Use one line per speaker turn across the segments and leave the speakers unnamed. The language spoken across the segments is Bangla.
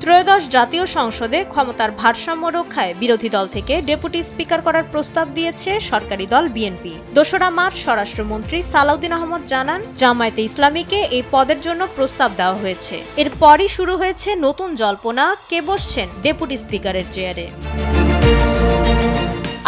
ত্রয়োদশ জাতীয় সংসদে ক্ষমতার ভারসাম্য রক্ষায় বিরোধী দল থেকে ডেপুটি স্পিকার করার প্রস্তাব দিয়েছে সরকারি দল বিএনপি। ২রা মার্চ স্বরাষ্ট্রমন্ত্রী সালাউদ্দিন আহমদ জানান, জামায়াতে ইসলামীকে এই পদের জন্য প্রস্তাব দেওয়া হয়েছে। এরপরই শুরু হয়েছে নতুন জল্পনা, কে বসছেন ডেপুটি স্পিকারের চেয়ারে।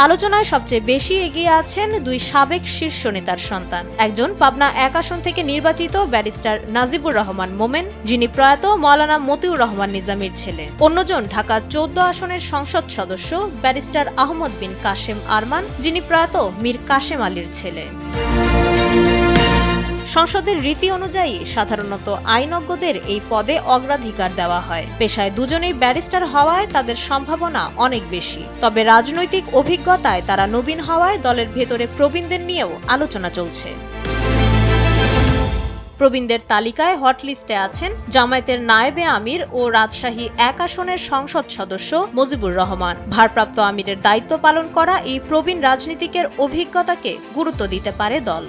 আলোচনায় সবচেয়ে বেশি এগিয়ে আছেন দুই সাবেক শীর্ষ নেতার সন্তান। একজন পাবনা ১ আসন থেকে নির্বাচিত ব্যারিস্টার নাজিবুর রহমান মোমেন, যিনি প্রয়াত মাওলানা মতিউর রহমান নিজামীর ছেলে। অন্যজন ঢাকা ১৪ আসনের সংসদ সদস্য ব্যারিস্টার আহমদ বিন কাশেম আরমান, যিনি প্রয়াত মীর কাশেম আলীর ছেলে। সংসদের রীতি অনুযায়ী সাধারণত আইনজ্ঞদের এই পদে অগ্রাধিকার দেওয়া হয়। পেশায় দুজনেই ব্যারিস্টার হওয়ায় তাদের সম্ভাবনা অনেক বেশি। তবে রাজনৈতিক অভিজ্ঞতায় তারা নবীন হওয়ায় দলের ভেতরে প্রবীণদের নিয়েও আলোচনা চলছে। প্রবীণদের তালিকায় হটলিস্টে আছেন জামায়াতের নায়েবে আমির ও রাজশাহী ১ আসনের সংসদ সদস্য মুজিবুর রহমান। ভারপ্রাপ্ত আমিরের দায়িত্ব পালন করা এই প্রবীণ রাজনীতিকের অভিজ্ঞতাকে গুরুত্ব দিতে পারে দল।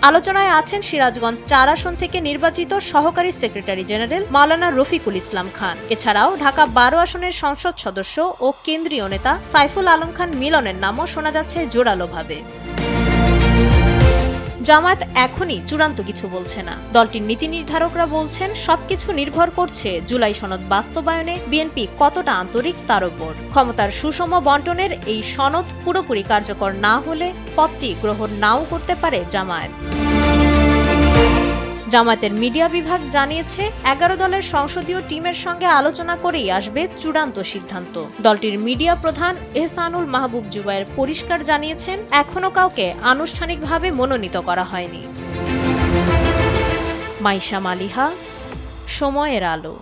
আলোচনায় আছেন সিরাজগঞ্জ ৪ আসন থেকে নির্বাচিত সহকারী সেক্রেটারি জেনারেল মাওলানা রফিকুল ইসলাম খান। এছাড়াও ঢাকা ১২ আসনের সংসদ সদস্য ও কেন্দ্রীয় নেতা সাইফুল আলম খান মিলনের নামও শোনা যাচ্ছে জোরালোভাবে। জামায়াত এখনই চূড়ান্ত কিছু বলছে না। দলটির নীতি নির্ধারকরা বলছেন, সবকিছু নির্ভর করছে জুলাই সনদ বাস্তবায়নে বিএনপি কতটা আন্তরিক তার উপর। ক্ষমতার সুষম বন্টনের এই সনদ পুরোপুরি কার্যকর না হলে পদটি গ্রহণ নাও করতে পারে জামায়াত। জামায়াতের মিডিয়া বিভাগ জানিয়েছে, ১১ দলের সংসদীয় টিমের সঙ্গে আলোচনা করেই আসবে চূড়ান্ত সিদ্ধান্ত। দলটির মিডিয়া প্রধান এহসানুল মাহবুব জুবায়ের পরিষ্কার জানিয়েছেন, এখনো কাউকে আনুষ্ঠানিকভাবে মনোনীত করা হয়নি। মাইশা মালিহা, সময়ের আলো।